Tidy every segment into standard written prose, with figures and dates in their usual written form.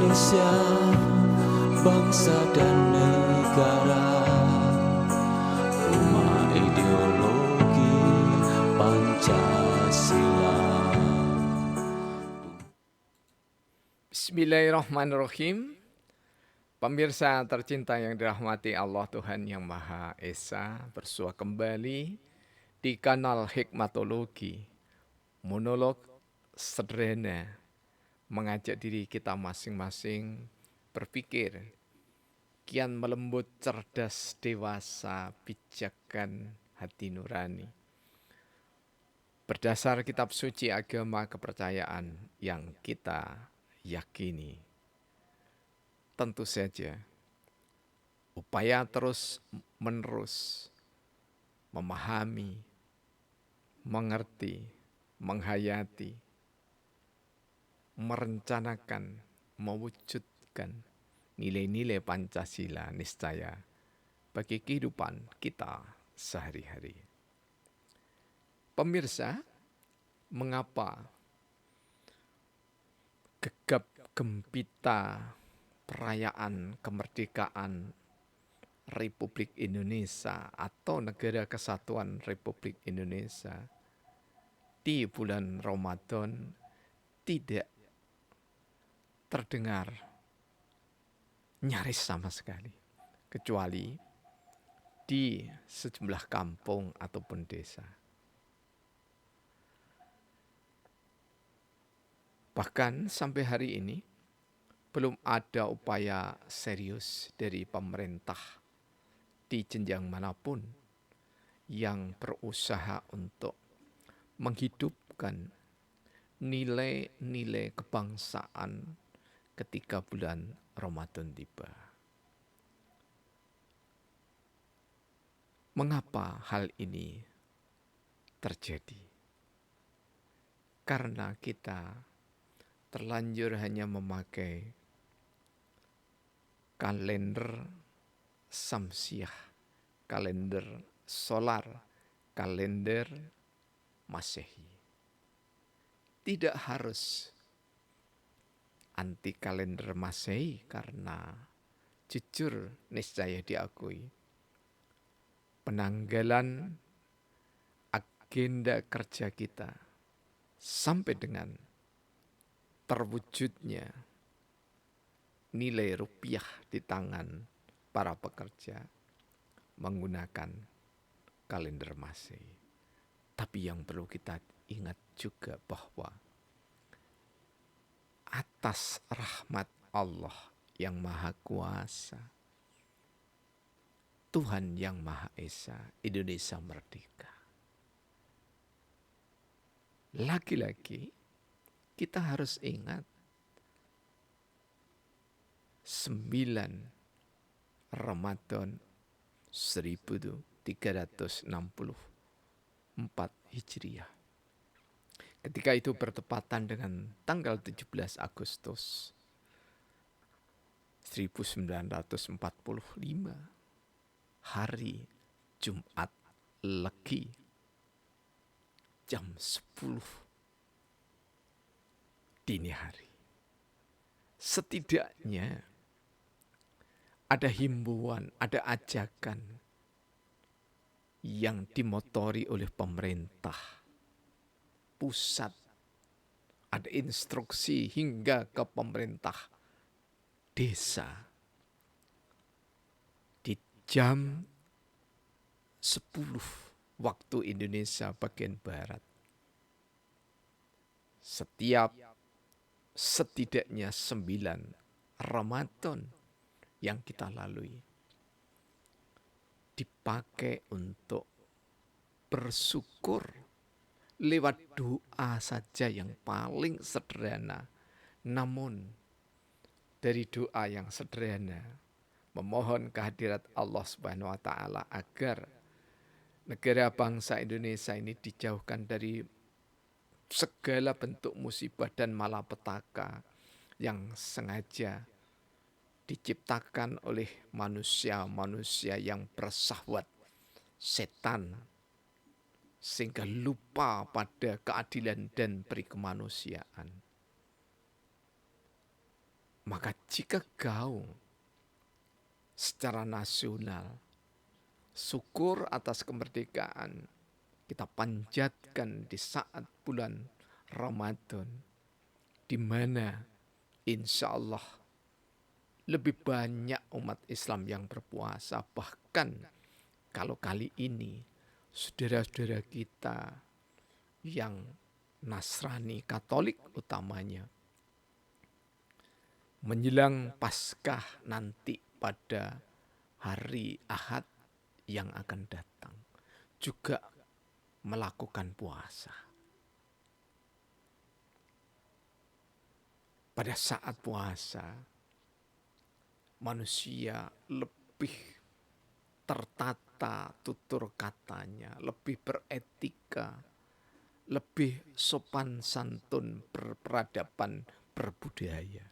Indonesia, bangsa dan negara, rumah ideologi Pancasila. Bismillahirrahmanirrahim. Pemirsa tercinta yang dirahmati Allah Tuhan Yang Maha Esa, bersua kembali di kanal Hikmatologi, monolog sederhana, mengajak diri kita masing-masing berpikir, kian melembut, cerdas, dewasa, bijakan, hati nurani. Berdasar kitab suci agama kepercayaan yang kita yakini. Tentu saja, upaya terus-menerus memahami, mengerti, menghayati, merencanakan, mewujudkan nilai-nilai Pancasila niscaya bagi kehidupan kita sehari-hari. Pemirsa, mengapa gegap gempita perayaan kemerdekaan Republik Indonesia atau Negara Kesatuan Republik Indonesia di bulan Ramadan tidak terdengar nyaris sama sekali, kecuali di sejumlah kampung ataupun desa. Bahkan sampai hari ini belum ada upaya serius dari pemerintah di jenjang manapun yang berusaha untuk menghidupkan nilai-nilai kebangsaan ketika bulan Ramadan tiba. Mengapa hal ini terjadi? Karena kita terlanjur hanya memakai kalender Samsiah, kalender solar, kalender Masehi. Tidak harus anti kalender Masehi karena jujur niscaya diakui penanggalan agenda kerja kita sampai dengan terwujudnya nilai rupiah di tangan para pekerja menggunakan kalender Masehi. Tapi yang perlu kita ingat juga bahwa atas rahmat Allah yang Maha Kuasa, Tuhan yang Maha Esa, Indonesia merdeka. Lagi-lagi kita harus ingat 9 Ramadan 1364 Hijriah. Ketika itu bertepatan dengan tanggal 17 Agustus 1945, hari Jumat Legi, jam 10 dini hari. Setidaknya ada himbauan, ada ajakan yang dimotori oleh pemerintah pusat. Ada instruksi hingga ke pemerintah desa. Di jam 10 waktu Indonesia bagian Barat. Setiap setidaknya 9 Ramadan yang kita lalui dipakai untuk bersyukur lewat doa saja yang paling sederhana. Namun dari doa yang sederhana memohon kehadirat Allah Subhanahu wa taala agar negara bangsa Indonesia ini dijauhkan dari segala bentuk musibah dan malapetaka yang sengaja diciptakan oleh manusia-manusia yang bersahwat setan, sehingga lupa pada keadilan dan perikemanusiaan. Maka jika kau secara nasional syukur atas kemerdekaan kita panjatkan di saat bulan Ramadan, di mana insya Allah lebih banyak umat Islam yang berpuasa. Bahkan kalau kali ini saudara-saudara kita yang Nasrani Katolik utamanya menjelang Paskah nanti pada hari Ahad yang akan datang juga melakukan puasa. Pada saat puasa manusia lebih tertata tutur katanya, lebih beretika, lebih sopan santun, berperadaban, berbudaya,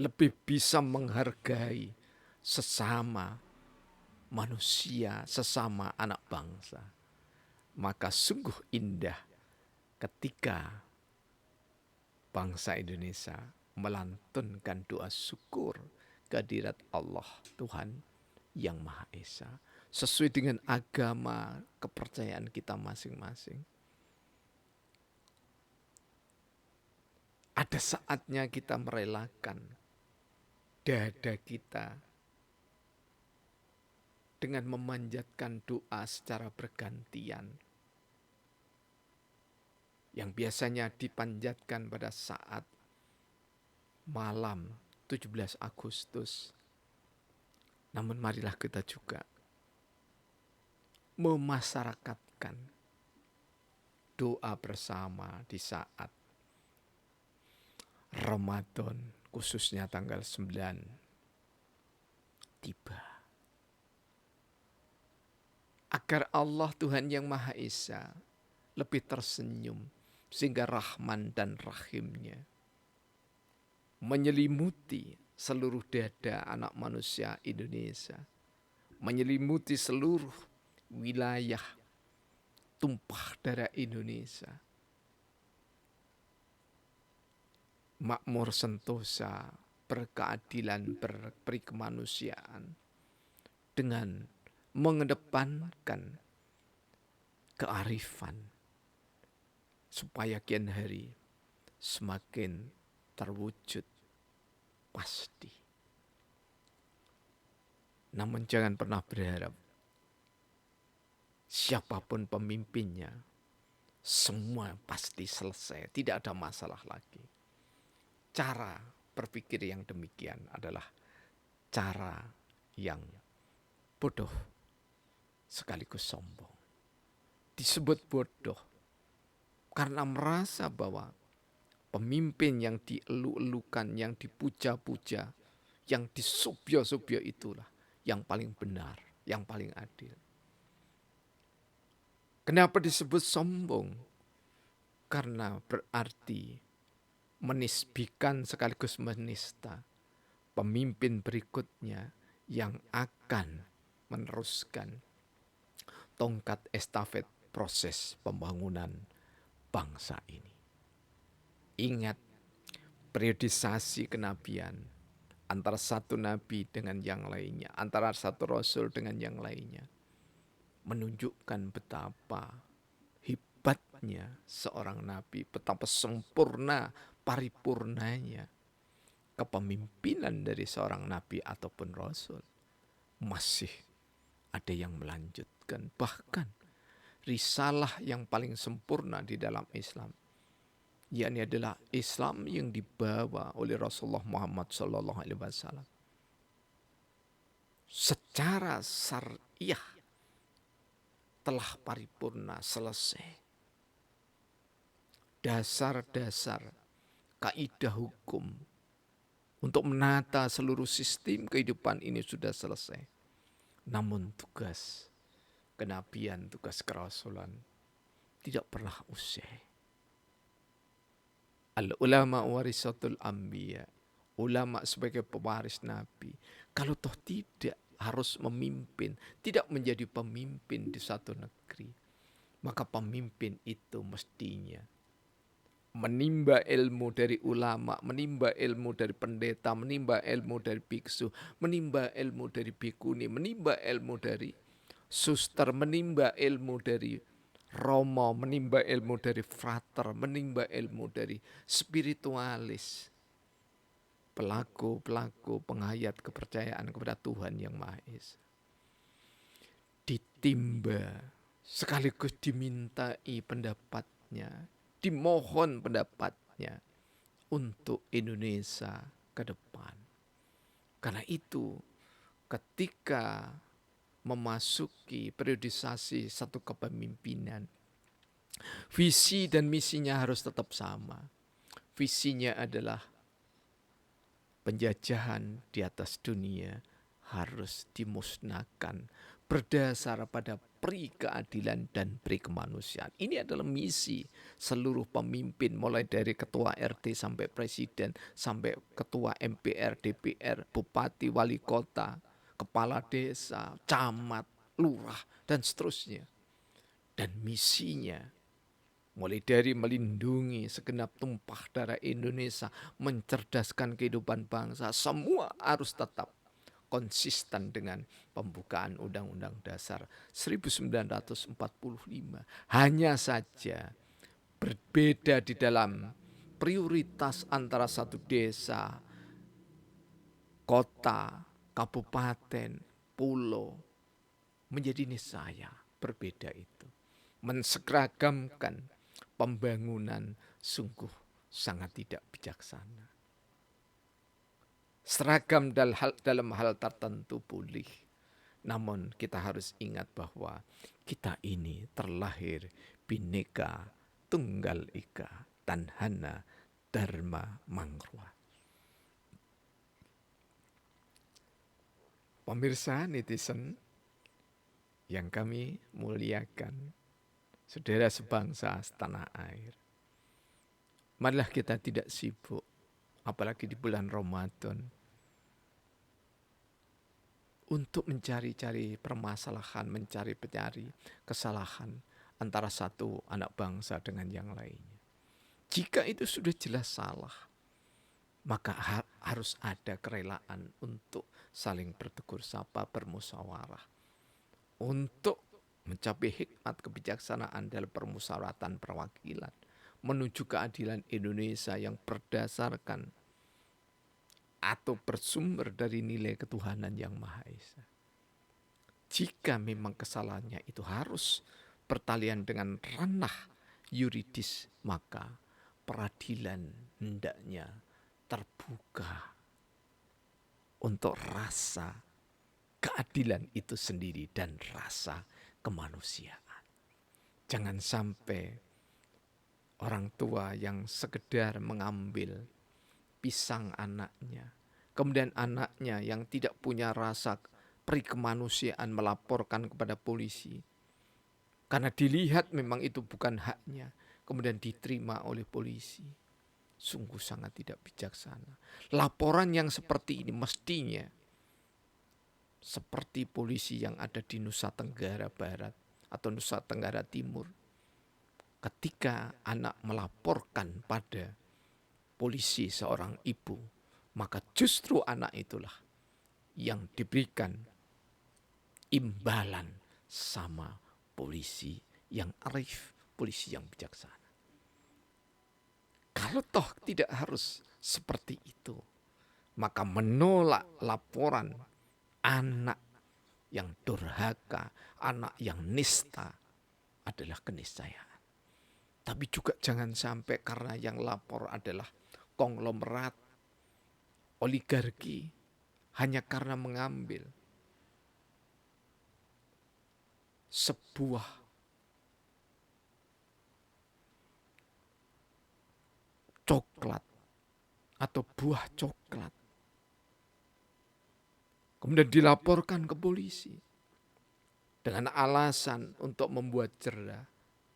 lebih bisa menghargai sesama manusia, sesama anak bangsa. Maka sungguh indah ketika bangsa Indonesia melantunkan doa syukur kehadirat Allah Tuhan yang Maha Esa sesuai dengan agama kepercayaan kita masing-masing. Ada saatnya kita merelakan dada kita dengan memanjatkan doa secara bergantian, yang biasanya dipanjatkan pada saat malam 17 Agustus. Namun marilah kita juga memasyarakatkan doa bersama di saat Ramadan, khususnya tanggal 9 tiba. Agar Allah Tuhan yang Maha Esa lebih tersenyum, sehingga Rahman dan Rahimnya menyelimuti seluruh dada anak manusia Indonesia, menyelimuti seluruh wilayah tumpah darah Indonesia. Makmur sentosa, berkeadilan, berperi kemanusiaan, dengan mengedepankan kearifan, supaya kian hari semakin terwujud pasti. Namun jangan pernah berharap siapapun pemimpinnya semua pasti selesai, tidak ada masalah lagi. Cara berpikir yang demikian adalah cara yang bodoh sekaligus sombong. Disebut bodoh karena merasa bahwa pemimpin yang dielu-elukan, yang dipuja-puja, yang disubyo-subyo itulah yang paling benar, yang paling adil. Kenapa disebut sombong? Karena berarti menisbikan sekaligus menista pemimpin berikutnya yang akan meneruskan tongkat estafet proses pembangunan bangsa ini. Ingat, periodisasi kenabian antara satu nabi dengan yang lainnya, antara satu rasul dengan yang lainnya, menunjukkan betapa hebatnya seorang nabi, betapa sempurna paripurnanya kepemimpinan dari seorang nabi ataupun rasul. Masih ada yang melanjutkan, bahkan risalah yang paling sempurna di dalam Islam, yakni adalah Islam yang dibawa oleh Rasulullah Muhammad SAW secara syariah telah paripurna, selesai. Dasar-dasar kaidah hukum untuk menata seluruh sistem kehidupan ini sudah selesai. Namun tugas kenabian, tugas kerasulan tidak pernah usai. Al-ulama warisatul anbiya, ulama sebagai pewaris nabi. Kalau toh tidak harus memimpin, tidak menjadi pemimpin di satu negeri, maka pemimpin itu mestinya menimba ilmu dari ulama, menimba ilmu dari pendeta, menimba ilmu dari biksu, menimba ilmu dari bikuni, menimba ilmu dari suster, menimba ilmu dari romo, menimba ilmu dari frater, menimba ilmu dari spiritualis, pelaku-pelaku penghayat kepercayaan kepada Tuhan Yang Maha Esa. Ditimba sekaligus dimintai pendapatnya, dimohon pendapatnya untuk Indonesia ke depan. Karena itu ketika memasuki periodisasi satu kepemimpinan, visi dan misinya harus tetap sama. Visinya adalah penjajahan di atas dunia harus dimusnahkan berdasar pada peri keadilan dan peri kemanusiaan. Ini adalah misi seluruh pemimpin, mulai dari ketua RT sampai presiden, sampai ketua MPR, DPR, bupati, wali kota, kepala desa, camat, lurah, dan seterusnya. Dan misinya mulai dari melindungi segenap tumpah darah Indonesia, mencerdaskan kehidupan bangsa, semua harus tetap konsisten dengan pembukaan Undang-Undang Dasar 1945. Hanya saja berbeda di dalam prioritas antara satu desa, kota, kabupaten, pulau, menjadi niscaya berbeda itu. Menseragamkan pembangunan sungguh sangat tidak bijaksana. Seragam dalam hal tertentu boleh, namun kita harus ingat bahwa kita ini terlahir Bhinneka Tunggal Ika Tanhana Dharma Mangrwa. Pemirsa netizen yang kami muliakan, saudara sebangsa setanah air, marilah kita tidak sibuk, apalagi di bulan Ramadan, untuk mencari-cari permasalahan, mencari kesalahan antara satu anak bangsa dengan yang lainnya. Jika itu sudah jelas salah, maka harus ada kerelaan untuk saling bertegur sapa, bermusyawarah, untuk mencapai hikmat kebijaksanaan dalam permusyawaratan perwakilan, menuju keadilan Indonesia yang berdasarkan atau bersumber dari nilai ketuhanan yang Maha Esa. Jika memang kesalahannya itu harus bertalian dengan ranah yuridis, maka peradilan hendaknya terbuka untuk rasa keadilan itu sendiri dan rasa kemanusiaan. Jangan sampai orang tua yang sekedar mengambil pisang anaknya, kemudian anaknya yang tidak punya rasa peri kemanusiaan melaporkan kepada polisi, karena dilihat memang itu bukan haknya, kemudian diterima oleh polisi. Sungguh sangat tidak bijaksana. Laporan yang seperti ini mestinya seperti polisi yang ada di Nusa Tenggara Barat atau Nusa Tenggara Timur. Ketika anak melaporkan pada polisi seorang ibu, maka justru anak itulah yang diberikan imbalan sama polisi yang arif, polisi yang bijaksana. Kalau toh tidak harus seperti itu, maka menolak laporan anak yang durhaka, anak yang nista adalah keniscayaan. Tapi juga jangan sampai karena yang lapor adalah konglomerat, oligarki, hanya karena mengambil sebuah coklat atau buah coklat, kemudian dilaporkan ke polisi dengan alasan untuk membuat jera,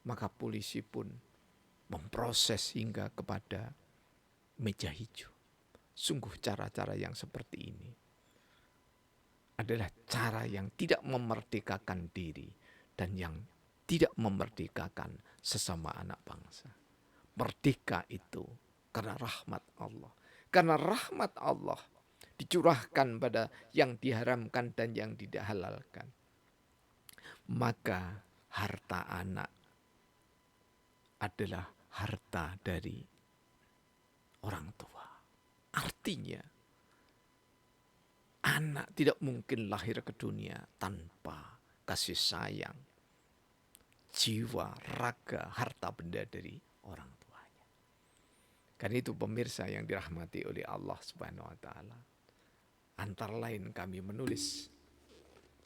maka polisi pun memproses hingga kepada meja hijau. Sungguh cara-cara yang seperti ini adalah cara yang tidak memerdekakan diri dan yang tidak memerdekakan sesama anak bangsa. Merdeka itu karena rahmat Allah. Karena rahmat Allah dicurahkan pada yang diharamkan dan yang tidak halalkan. Maka harta anak adalah harta dari orang tua. Artinya, anak tidak mungkin lahir ke dunia tanpa kasih sayang, jiwa, raga, harta benda dari orang tuanya. Karena itu pemirsa yang dirahmati oleh Allah Subhanahu wa taala. Antara lain kami menulis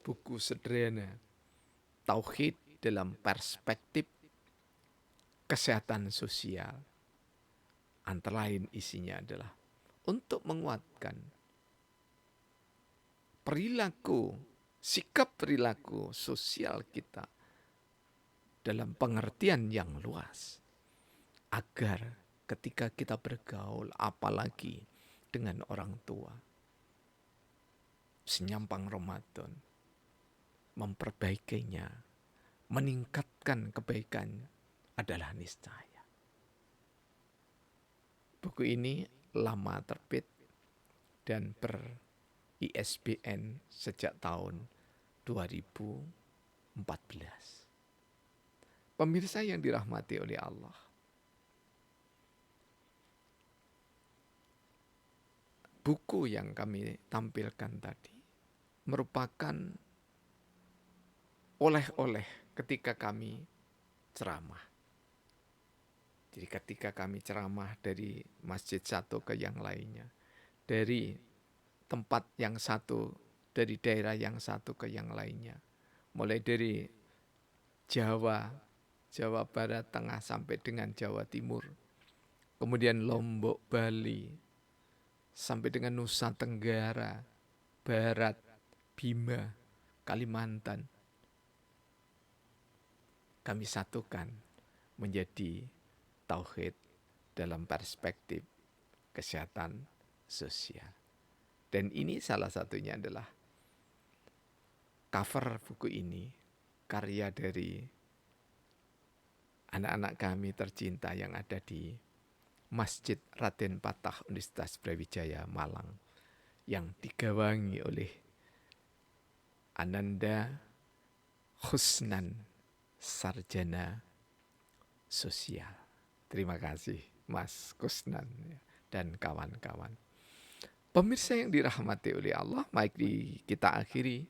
buku sederhana Tauhid dalam perspektif kesehatan sosial. Antara lain isinya adalah untuk menguatkan perilaku, sikap perilaku sosial kita dalam pengertian yang luas. Agar ketika kita bergaul, apalagi dengan orang tua, senyampang Ramadan, memperbaikinya, meningkatkan kebaikan adalah niscaya. Buku ini lama terbit dan ber-ISBN sejak tahun 2014. Pemirsa yang dirahmati oleh Allah, buku yang kami tampilkan tadi merupakan oleh-oleh ketika kami ceramah. Jadi ketika kami ceramah dari masjid satu ke yang lainnya, dari tempat yang satu, dari daerah yang satu ke yang lainnya, mulai dari Jawa, Jawa Barat, Tengah sampai dengan Jawa Timur, kemudian Lombok, Bali, sampai dengan Nusa Tenggara, Barat, Bima, Kalimantan. Kami satukan menjadi tauhid dalam perspektif kesehatan sosial. Dan ini salah satunya adalah cover buku ini, karya dari anak-anak kami tercinta yang ada di Masjid Raden Patah Universitas Brawijaya Malang, yang digawangi oleh Ananda Husnan, sarjana sosial. Terima kasih Mas Kusnan dan kawan-kawan. Pemirsa yang dirahmati oleh Allah, mari kita akhiri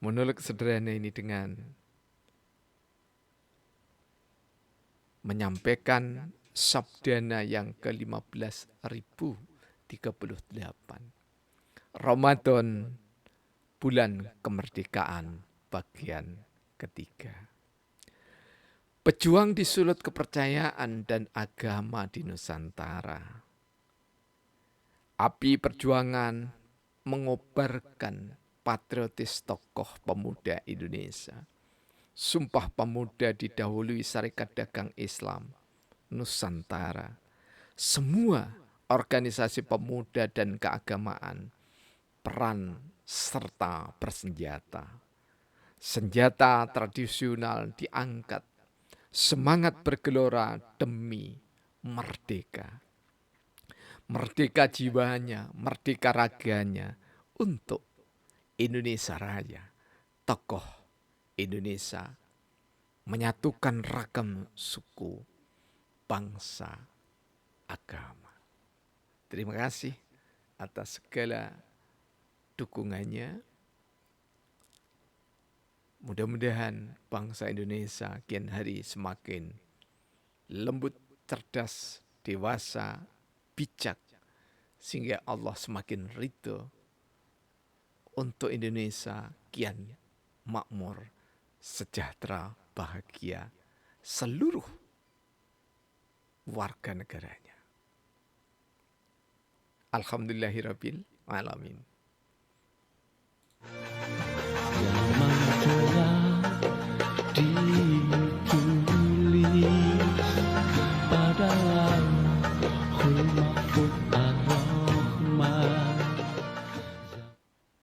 monolog sederhana ini dengan menyampaikan sabdana yang ke-15.038. Ramadan, bulan kemerdekaan, bagian ketiga. Pejuang di sulut kepercayaan dan agama di Nusantara. Api perjuangan mengobarkan patriotis tokoh pemuda Indonesia. Sumpah Pemuda didahului Sarekat Dagang Islam Nusantara. Semua organisasi pemuda dan keagamaan peran serta bersenjata. Senjata tradisional diangkat. Semangat bergelora demi merdeka. Merdeka jiwanya, merdeka raganya untuk Indonesia Raya. Tokoh Indonesia menyatukan ragam suku, bangsa, agama. Terima kasih atas segala dukungannya. Mudah-mudahan bangsa Indonesia kian hari semakin lembut, cerdas, dewasa, bijak, sehingga Allah semakin ridho untuk Indonesia kian makmur, sejahtera, bahagia seluruh warga negaranya. Alhamdulillahirabbil alamin. Yang telah ditulis pada